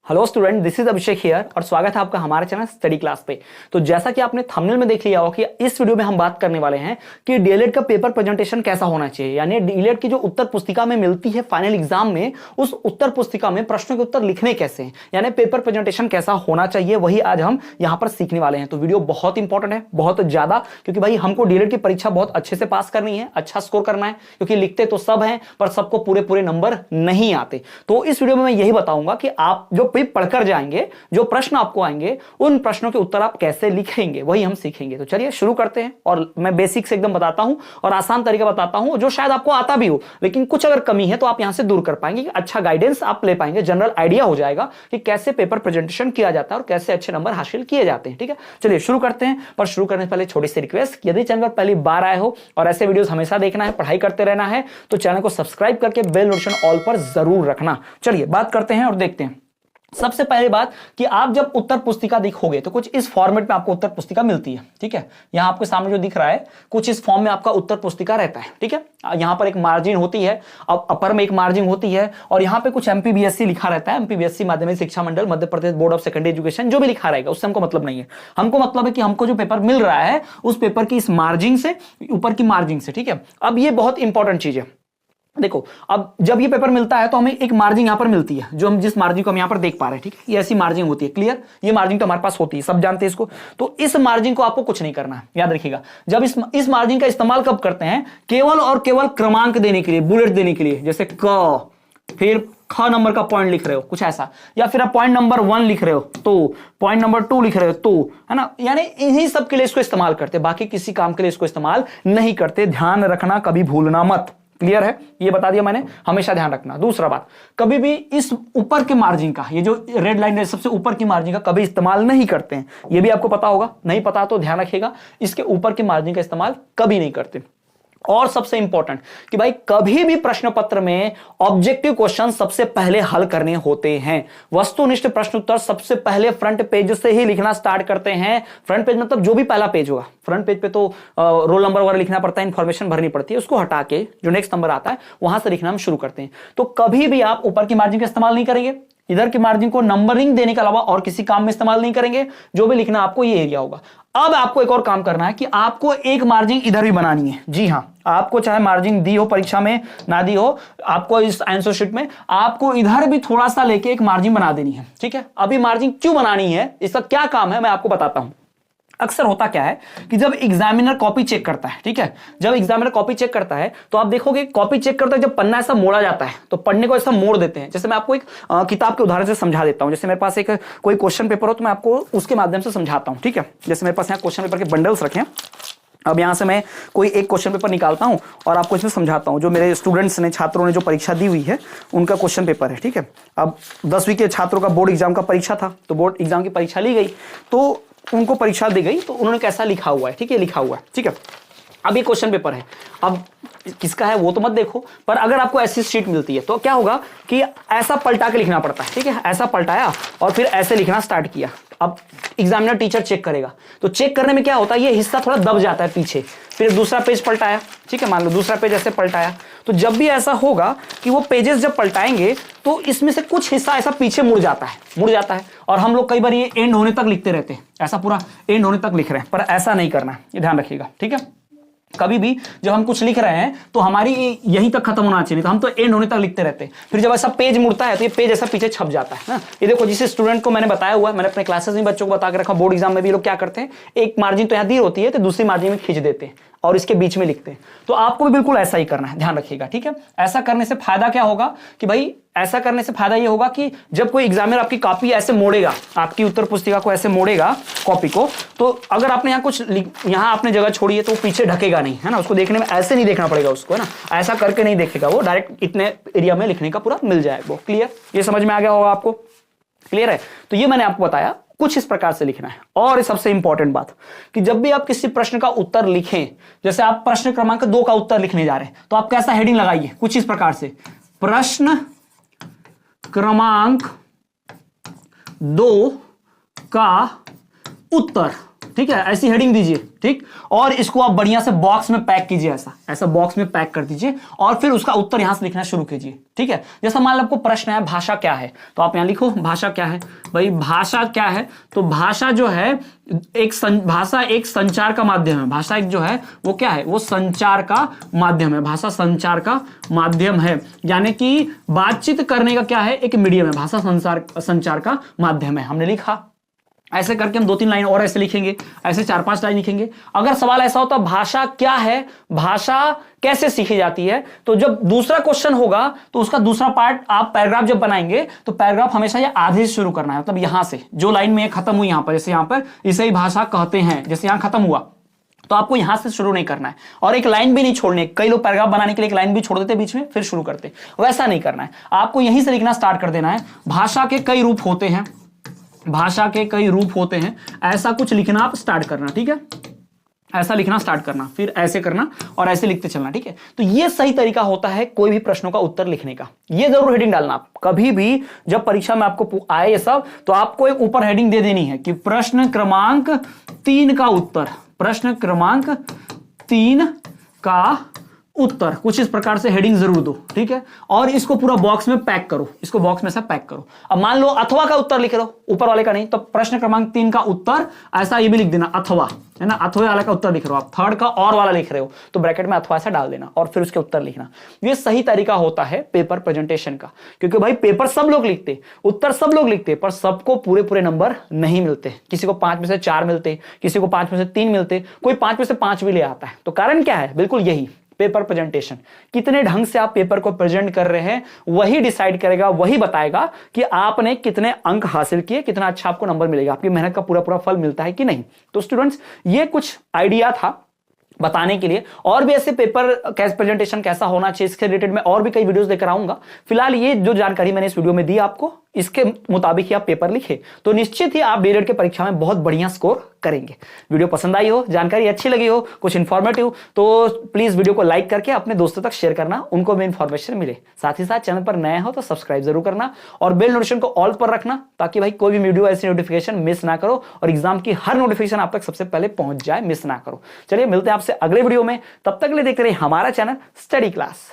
Hello student, this is Abhishek here और स्वागत है आपका हमारे चैनल स्टडी क्लास पे। तो जैसा कि आपने थंबनेल में देख लिया होगा कि इस वीडियो में हम बात करने वाले हैं कि डीएलएड का पेपर प्रेजेंटेशन कैसा होना चाहिए, यानी डीएलएड की जो उत्तर पुस्तिका में मिलती है फाइनल एग्जाम में, उस उत्तर पुस्तिका में प्रश्नों के उत्तर लिखने कैसे हैं, यानी पेपर प्रेजेंटेशन कैसा होना चाहिए, वही आज हम यहाँ पर सीखने वाले हैं। तो वीडियो बहुत इंपॉर्टेंट है, बहुत ज्यादा, क्योंकि भाई हमको डीएलएड की परीक्षा बहुत अच्छे से पास करनी है, अच्छा स्कोर करना है, क्योंकि लिखते तो सब हैं पर सबको पूरे पूरे नंबर नहीं आते। तो इस वीडियो में मैं यही बताऊंगा कि आप जो पढ़कर जाएंगे, जो प्रश्न आपको आएंगे, उन प्रश्नों के उत्तर आप कैसे लिखेंगे, वही हम सीखेंगे। तो चलिए शुरू करते हैं। और मैं बेसिक से एकदम बताता हूं और आसान तरीका बताता हूं, जो शायद आपको आता भी हो, लेकिन कुछ अगर कमी है तो आप यहां से दूर कर पाएंगे, अच्छा गाइडेंस आप ले पाएंगे, जनरल आइडिया हो जाएगा कि कैसे पेपर प्रेजेंटेशन किया जाता है और कैसे अच्छे नंबर हासिल किए जाते हैं। ठीक है, चलिए शुरू करते हैं। पर शुरू करने से पहले छोटी सी रिक्वेस्ट, यदि चैनल पर पहली बार आए हो और ऐसे वीडियोस हमेशा देखना है, पढ़ाई करते रहना है, तो चैनल को सब्सक्राइब करके बेल नोटिफिकेशन ऑल पर जरूर रखना। चलिए बात करते हैं और देखते हैं। सबसे पहले बात कि आप जब उत्तर पुस्तिका देखोगे तो कुछ इस फॉर्मेट में आपको उत्तर पुस्तिका मिलती है। ठीक है, यहां आपके सामने जो दिख रहा है कुछ इस फॉर्म में आपका उत्तर पुस्तिका रहता है। ठीक है, यहां पर एक मार्जिन होती है, अब अपर में एक मार्जिन होती है, और यहां पे कुछ एमपीबीएससी लिखा रहता है, एमपीबीएससी माध्यमिक शिक्षा मंडल Madhya Pradesh board of secondary education, जो भी लिखा रहेगा उससे हमको मतलब नहीं है। हमको मतलब है कि हमको जो पेपर मिल रहा है उस पेपर की इस मार्जिन से, ऊपर की मार्जिन से। ठीक है, अब ये बहुत इंपॉर्टेंट चीज है। देखो, अब जब ये पेपर मिलता है तो हमें एक मार्जिन यहां पर मिलती है, जो हम जिस मार्जिन को हम यहां पर देख पा रहे हैं। ठीक है, ये ऐसी मार्जिन होती है, क्लियर। ये मार्जिन तो हमारे पास होती है, सब जानते हैं इसको। तो इस मार्जिन को आपको कुछ नहीं करना है, याद रखिएगा। जब इस मार्जिन का इस्तेमाल कब करते हैं? केवल और केवल क्रमांक देने के लिए, बुलेट देने के लिए, जैसे क, फिर ख नंबर का पॉइंट लिख रहे हो कुछ ऐसा, या फिर आप पॉइंट नंबर 1 लिख रहे हो तो, पॉइंट नंबर 2 लिख रहे हो तो, है ना, यानी इन्हीं सब के लिए इसको इस्तेमाल करते हैं, बाकी किसी काम के लिए इसको इस्तेमाल नहीं करते। ध्यान रखना, कभी भूलना मत। क्लियर है, ये बता दिया मैंने, हमेशा ध्यान रखना। दूसरा बात, कभी भी इस ऊपर के मार्जिन का, ये जो रेड लाइन है सबसे ऊपर की मार्जिन का कभी इस्तेमाल नहीं करते हैं। ये भी आपको पता होगा, नहीं पता तो ध्यान रखिएगा, इसके ऊपर के मार्जिन का इस्तेमाल कभी नहीं करते। और सबसे इंपॉर्टेंट कि भाई कभी भी प्रश्न पत्र में ऑब्जेक्टिव क्वेश्चन सबसे पहले हल करने होते हैं। वस्तुनिष्ठ प्रश्न उत्तर सबसे पहले फ्रंट पेज से ही लिखना स्टार्ट करते हैं। फ्रंट पेज मतलब जो भी पहला पेज होगा, फ्रंट पेज पे तो रोल नंबर वगैरह लिखना पड़ता है, इंफॉर्मेशन भरनी पड़ती है, उसको हटा के जो नेक्स्ट नंबर आता है वहां से लिखना हम शुरू करते हैं। तो कभी भी आप ऊपर की मार्जिन का इस्तेमाल नहीं करेंगे, इधर की मार्जिन को नंबरिंग देने के अलावा और किसी काम में इस्तेमाल नहीं करेंगे। जो भी लिखना आपको ये एरिया होगा। अब आपको एक और काम करना है कि आपको एक मार्जिन इधर भी बनानी है। जी हां, आपको चाहे मार्जिन दी हो परीक्षा में, ना दी हो, आपको इस आंसर शीट में आपको इधर भी थोड़ा सा लेके एक मार्जिन बना देनी है। ठीक है, अभी मार्जिन क्यों बनानी है, इसका क्या काम है, मैं आपको बताता हूं। अक्सर होता क्या है कि जब एग्जामिनर कॉपी चेक करता है, ठीक है, जब एग्जामिनर कॉपी चेक करता है तो आप देखोगे कॉपी चेक करता है, जब पन्ना ऐसा मोड़ा जाता है तो पन्ने को ऐसा मोड़ देते हैं। जैसे मैं आपको एक किताब के उदाहरण से समझा देता हूं। जैसे मेरे पास एक कोई क्वेश्चन पेपर हो तो मैं आपको उसके माध्यम से समझाता हूं। ठीक है, जैसे मेरे पास यहाँ क्वेश्चन पेपर के बंडल्स रखे हैं। अब यहां से मैं कोई एक क्वेश्चन पेपर निकालता हूं और आपको इसमें समझाता हूं। जो मेरे स्टूडेंट्स ने, छात्रों ने जो परीक्षा दी हुई है, उनका क्वेश्चन पेपर है। ठीक है, अब 10वीं के छात्रों का बोर्ड एग्जाम का परीक्षा था, तो बोर्ड एग्जाम की परीक्षा ली गई, तो उनको परीक्षा दी गई, तो उन्होंने कैसा लिखा हुआ है। ठीक है, लिखा हुआ है। ठीक है, अब ये क्वेश्चन पेपर है, अब किसका है वो तो मत देखो, पर अगर आपको ऐसी शीट मिलती है तो क्या होगा कि ऐसा पलटा के लिखना पड़ता है। ठीक है, ऐसा पलटाया और फिर ऐसे लिखना स्टार्ट किया। अब एग्जामिनर टीचर चेक करेगा, तो चेक करने में क्या होता है, ये हिस्सा थोड़ा दब जाता है पीछे। फिर दूसरा पेज पलटाया, ठीक है, मान लो दूसरा पेज ऐसे पलटाया, तो जब भी ऐसा होगा कि वो पेजेस जब पलटाएंगे तो इसमें से कुछ हिस्सा ऐसा पीछे मुड़ जाता है। और हम लोग कई बार ये एंड होने तक लिखते रहते हैं, ऐसा पूरा एंड होने तक लिख रहे हैं, पर ऐसा नहीं करना है, ये ध्यान रखिएगा। ठीक है, कभी भी जब हम कुछ लिख रहे हैं तो हमारी यहीं तक खत्म होना चाहिए, तो हम तो एंड होने तक लिखते रहते हैं। फिर जब ऐसा पेज मुड़ता है तो ये पेज ऐसा पीछे छप जाता है ना। ये देखो, जिस स्टूडेंट को मैंने बताया हुआ है, मैंने अपने क्लासेस में बच्चों को बता के रखा, बोर्ड एग्जाम में भी लोग क्या करते हैं, एक मार्जिन तो यहाँ दी होती है तो दूसरी मार्जिन में खींच देते हैं और इसके बीच में लिखते हैं। तो आपको भी बिल्कुल ऐसा ही करना है, ध्यान रखिएगा। ठीक है, ऐसा करने से फायदा क्या होगा कि भाई, ऐसा करने से फायदा ये होगा कि जब कोई एग्जामिनर आपकी कॉपी ऐसे मोड़ेगा, आपकी उत्तर पुस्तिका को ऐसे मोड़ेगा कॉपी को, तो अगर आपने यहाँ कुछ यहाँ आपने जगह छोड़ी है तो वो पीछे ढकेगा नहीं, है ना, उसको देखने में ऐसे नहीं देखना पड़ेगा उसको, है ना, ऐसा करके नहीं देखेगा वो, डायरेक्ट इतने एरिया में लिखने का पूरा मिल जाएगा वो। क्लियर, ये समझ में आ गया होगा आपको, क्लियर है। तो ये मैंने आपको बताया, कुछ इस प्रकार से लिखना है। और सबसे इंपॉर्टेंट बात कि जब भी आप किसी प्रश्न का उत्तर लिखें, जैसे आप प्रश्न क्रमांक 2 का उत्तर लिखने जा रहे हैं, तो आप कैसा हेडिंग लगाइए, कुछ इस प्रकार से, प्रश्न क्रमांक 2 का उत्तर। ठीक है, ऐसी हेडिंग दीजिए, ठीक, और इसको आप बढ़िया से बॉक्स में पैक कीजिए, ऐसा बॉक्स में पैक कर दीजिए और फिर उसका उत्तर यहां से लिखना शुरू कीजिए। ठीक है, जैसा मान लो आपको प्रश्न है भाषा क्या है, तो आप यहां लिखो भाषा क्या है। भाई भाषा क्या है, तो भाषा जो है भाषा एक संचार का माध्यम है। भाषा एक जो है वो क्या है, वो संचार का माध्यम है। भाषा संचार का माध्यम है, यानी कि बातचीत करने का क्या है, एक मीडियम है। भाषा संचार का माध्यम है, हमने लिखा। ऐसे करके हम 2-3 लाइन और ऐसे लिखेंगे, ऐसे 4-5 लाइन लिखेंगे। अगर सवाल ऐसा होता भाषा क्या है, भाषा कैसे सीखी जाती है, तो जब दूसरा क्वेश्चन होगा तो उसका दूसरा पार्ट आप पैराग्राफ जब बनाएंगे तो पैराग्राफ हमेशा ये आधे से शुरू करना है, मतलब यहां से जो लाइन में खत्म हुई, यहां पर जैसे यहां पर इसे ही भाषा कहते हैं, जैसे यहां खत्म हुआ तो आपको यहां से शुरू नहीं करना है और एक लाइन भी नहीं छोड़नी। कई लोग पैराग्राफ बनाने के लिए एक लाइन भी छोड़ देते बीच में फिर शुरू करते, वैसा नहीं करना है। आपको यहीं से लिखना स्टार्ट कर देना है। भाषा के कई रूप होते हैं, भाषा के कई रूप होते हैं, ऐसा कुछ लिखना आप स्टार्ट करना। ठीक है, ऐसा लिखना स्टार्ट करना, फिर ऐसे करना और ऐसे लिखते चलना। ठीक है, तो ये सही तरीका होता है कोई भी प्रश्नों का उत्तर लिखने का। ये जरूर हेडिंग डालना आप कभी भी जब परीक्षा में आपको आए ये सब, तो आपको एक ऊपर हेडिंग दे देनी है कि प्रश्न क्रमांक 3 का उत्तर, प्रश्न क्रमांक 3 का उत्तर, कुछ इस प्रकार से हेडिंग जरूर दो। ठीक है, और इसको पूरा बॉक्स में पैक करो, इसको बॉक्स में से पैक करो। अब मान लो अथवा का उत्तर लिख रहे हो, ऊपर वाले का नहीं, तो प्रश्न क्रमांक 3 का उत्तर ऐसा ये भी लिख देना, अथवा, है ना, अथवा वाले का उत्तर लिख रहे हो आप, थर्ड का और वाला लिख रहे हो तो ब्रैकेट में अथवा ऐसा डाल देना और फिर उसके उत्तर लिखना। ये सही तरीका होता है पेपर प्रेजेंटेशन का, क्योंकि भाई पेपर सब लोग लिखते, उत्तर सब लोग लिखते, पर सबको पूरे नंबर नहीं मिलते। किसी को 5 में से 4 मिलते, किसी को 5 में से 3 मिलते, कोई 5 में से 5 भी ले आता है। तो कारण क्या है, बिल्कुल यही पेपर प्रेजेंटेशन। कितने ढंग से आप पेपर को प्रेजेंट कर रहे हैं वही डिसाइड करेगा, वही बताएगा कि आपने कितने अंक हासिल किए, कितना अच्छा आपको नंबर मिलेगा, आपकी मेहनत का पूरा फल मिलता है कि नहीं। तो स्टूडेंट्स, ये कुछ आइडिया था बताने के लिए, और भी ऐसे पेपर प्रेजेंटेशन कैसा होना चाहिए इसके रिलेटेड मैं और भी कई वीडियोस लेकर आऊंगा। फिलहाल ये जो जानकारी मैंने इस वीडियो में दी आपको, इसके मुताबिक ही आप पेपर लिखे तो निश्चित ही आप डीएलएड के परीक्षा में बहुत बढ़िया स्कोर करेंगे। वीडियो पसंद आई हो, जानकारी अच्छी लगी हो, कुछ इंफॉर्मेटिव, तो प्लीज वीडियो को लाइक करके अपने दोस्तों तक शेयर करना, उनको भी इंफॉर्मेशन मिले। साथ ही साथ चैनल पर नए हो तो सब्सक्राइब जरूर करना और बेल नोटिफिकेशन को ऑल पर रखना, ताकि भाई कोई भी वीडियो ऐसी नोटिफिकेशन मिस ना करो और एग्जाम की हर नोटिफिकेशन आप तक सबसे पहले पहुंच जाए, मिस ना करो। चलिए मिलते हैं आपसे अगले वीडियो में, तब तक के लिए देखते रहिए हमारा चैनल स्टडी क्लास।